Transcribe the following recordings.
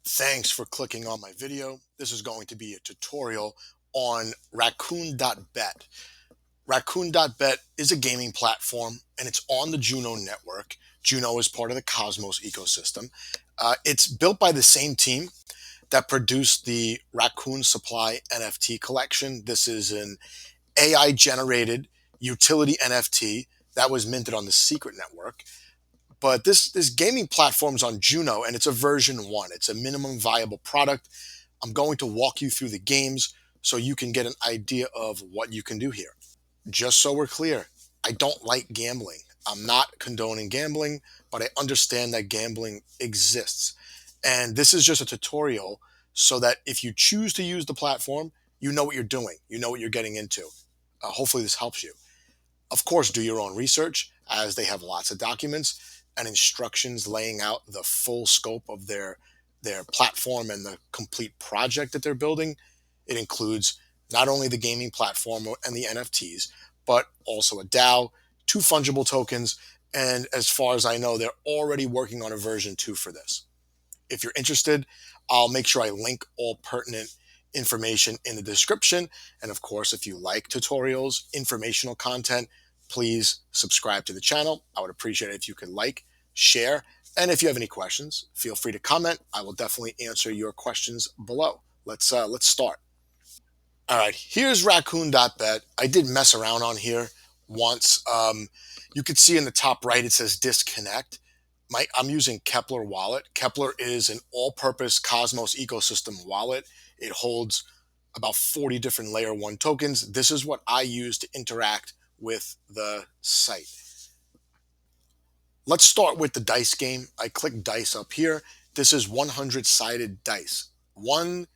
Thanks for clicking on my video. This is going to be a tutorial on Racoon.bet. Racoon.bet is a gaming platform and it's on the Juno network. Juno is part of the Cosmos ecosystem. It's built by the same team that produced the Raccoon Supply NFT collection. This is an AI generated utility NFT that was minted on the Secret network. But this gaming platform's on Juno and it's a version 1. It's a minimum viable product. I'm going to walk you through the games so you can get an idea of what you can do here. Just so we're clear, I don't like gambling. I'm not condoning gambling, but I understand that gambling exists. And this is just a tutorial so that if you choose to use the platform, you know what you're doing. You know what you're getting into. Hopefully this helps you. Of course, do your own research as they have lots of documents and instructions laying out the full scope of their platform and the complete project that they're building. It includes not only the gaming platform and the NFTs, but also a DAO, 2 fungible tokens, and as far as I know, they're already working on a version 2 for this. If you're interested, I'll make sure I link all pertinent information in the description. And of course, if you like tutorials, informational content, please subscribe to the channel. I would appreciate it if you could like, share, and if you have any questions, feel free to comment. I will definitely answer your questions below. Let's start. All right, here's Racoon.bet. I did mess around on here once. You can see in the top right, it says disconnect. I'm using Kepler wallet. Kepler is an all-purpose Cosmos ecosystem wallet. It holds about 40 different layer 1 tokens. This is what I use to interact with the site. Let's start with the dice game. I click dice up here. This is 100-sided dice. One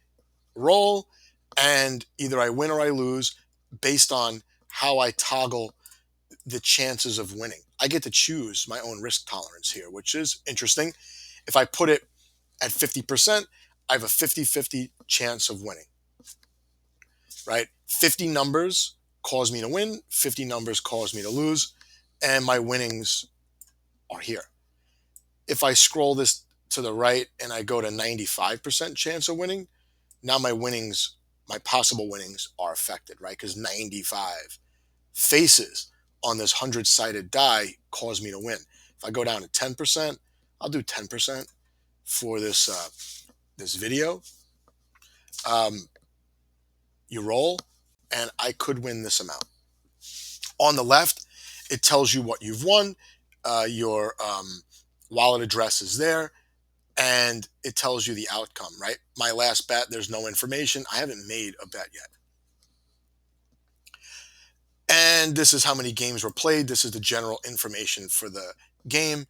roll, and either I win or I lose based on how I toggle the chances of winning. I get to choose my own risk tolerance here, which is interesting. If I put it at 50%, I have a 50-50 chance of winning, right? 50 numbers cause me to win, 50 numbers cause me to lose, and my winnings are here. If I scroll this to the right and I go to 95% chance of winning, now my possible winnings are affected, right? Because 95 faces on this 100-sided die cause me to win. If I go down to 10%, I'll do 10% for this video. You roll, and I could win this amount. On the left, it tells you what you've won. Your wallet address is there, and it tells you the outcome, right? My last bet, there's no information. I haven't made a bet yet. And this is how many games were played. This is the general information for the game.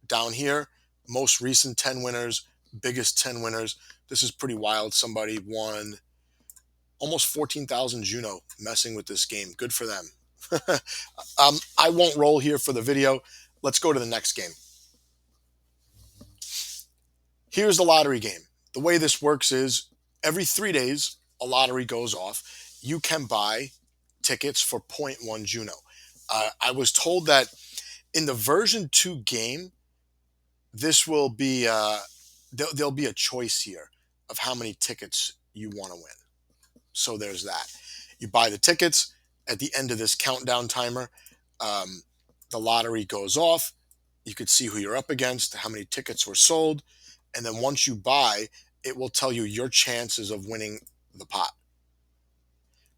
Down here, most recent 10 winners, biggest 10 winners. This is pretty wild. Somebody won almost 14,000 Juno messing with this game. Good for them. I won't roll here for the video. Let's go to the next game. Here's the lottery game. The way this works is every 3 days, a lottery goes off. You can buy tickets for 0.1 Juno. I was told that in the version 2 game, this will be there'll be a choice here of how many tickets you want to win. So there's that. You buy the tickets. At the end of this countdown timer, the lottery goes off. You could see who you're up against, how many tickets were sold, and then once you buy, it will tell you your chances of winning the pot.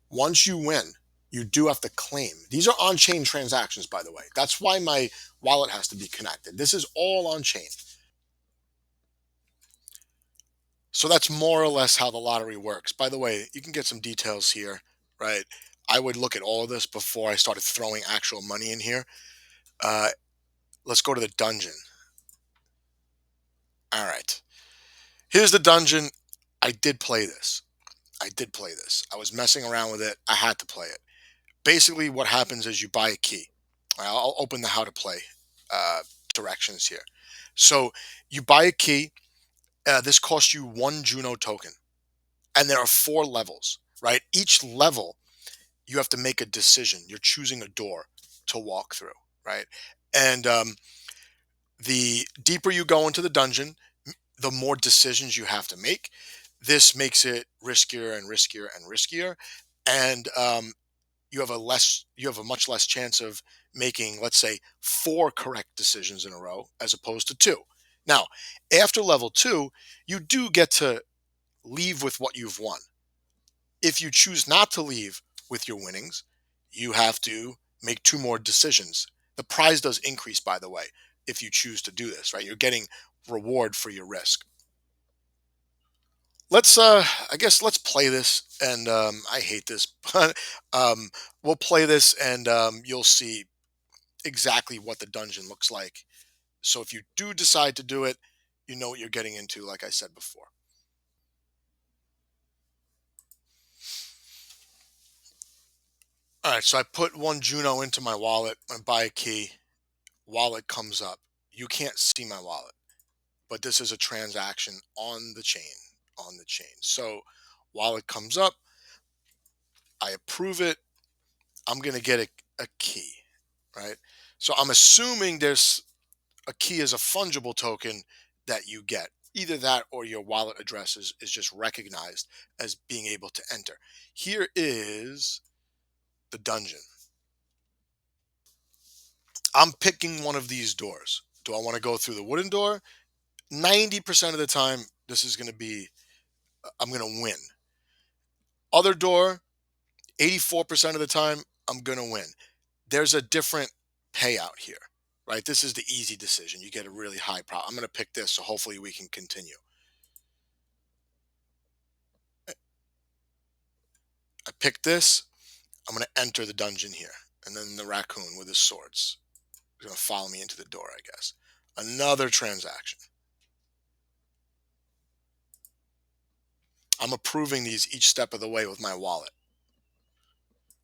Once you win, you do have to claim. These are on-chain transactions, by the way. That's why my wallet has to be connected. This is all on-chain. So that's more or less how the lottery works. By the way, you can get some details here, right? I would look at all of this before I started throwing actual money in here. Let's go to the dungeon. All right. Here's the dungeon. I did play this. I was messing around with it. I had to play it. Basically, what happens is you buy a key. I'll open the how to play directions here. So you buy a key. This costs you 1 Juno token. And there are 4 levels, right? Each level, you have to make a decision. You're choosing a door to walk through, right? And the deeper you go into the dungeon, the more decisions you have to make. This makes it riskier and riskier and riskier, and you have a much less chance of making, let's say, 4 correct decisions in a row as opposed to 2. Now, after level 2, you do get to leave with what you've won. If you choose not to leave with your winnings, you have to make 2 more decisions. The prize does increase, by the way, if you choose to do this, right? You're getting reward for your risk. I guess let's play this, and I hate this, but we'll play this, and you'll see exactly what the dungeon looks like. So if you do decide to do it, you know what you're getting into, like I said before. All right, so I put 1 Juno into my wallet. I buy a key. Wallet comes up. You can't see my wallet, but this is a transaction on the chain. On the chain. So wallet comes up. I approve it. I'm gonna get a key, right? So I'm assuming there's a key is a fungible token that you get. Either that or your wallet address is just recognized as being able to enter. Here is the dungeon. I'm picking one of these doors. Do I want to go through the wooden door? 90% of the time, this is going to be, I'm going to win. Other door, 84% of the time, I'm going to win. There's a different payout here, right? This is the easy decision. You get a really high profit. I'm going to pick this, so hopefully we can continue. I pick this. I'm going to enter the dungeon here. And then the raccoon with his swords is going to follow me into the door, I guess. Another transaction. I'm approving these each step of the way with my wallet.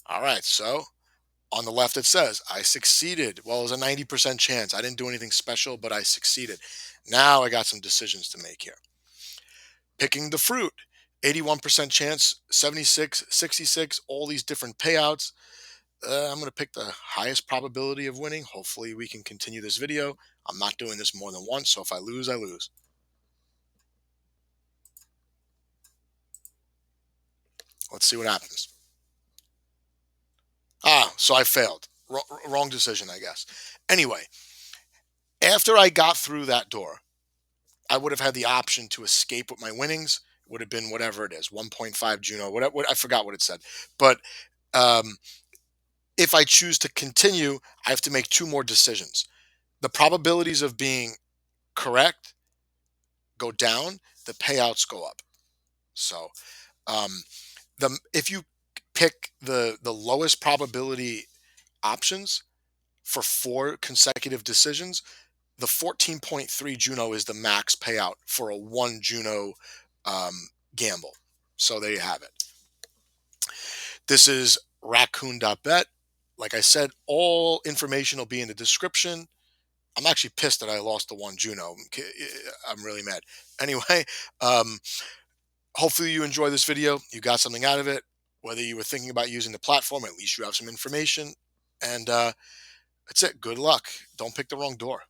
All right, so on the left it says, I succeeded. Well, it was a 90% chance. I didn't do anything special, but I succeeded. Now I got some decisions to make here. Picking the fruit, 81% chance, 76, 66, all these different payouts. I'm going to pick the highest probability of winning. Hopefully we can continue this video. I'm not doing this more than once, so if I lose, I lose. Let's see what happens. So I failed. Wrong decision, I guess. Anyway, after I got through that door, I would have had the option to escape with my winnings. It would have been whatever it is, 1.5 Juno, whatever. I forgot what it said. But if I choose to continue, I have to make 2 more decisions. The probabilities of being correct go down, the payouts go up. So if you pick the lowest probability options for 4 consecutive decisions, the 14.3 Juno is the max payout for a 1 Juno gamble. So there you have it. This is Racoon.bet. Like I said, all information will be in the description. I'm actually pissed that I lost the 1 Juno. I'm really mad. Anyway, hopefully you enjoy this video. You got something out of it. Whether you were thinking about using the platform, at least you have some information. And that's it. Good luck. Don't pick the wrong door.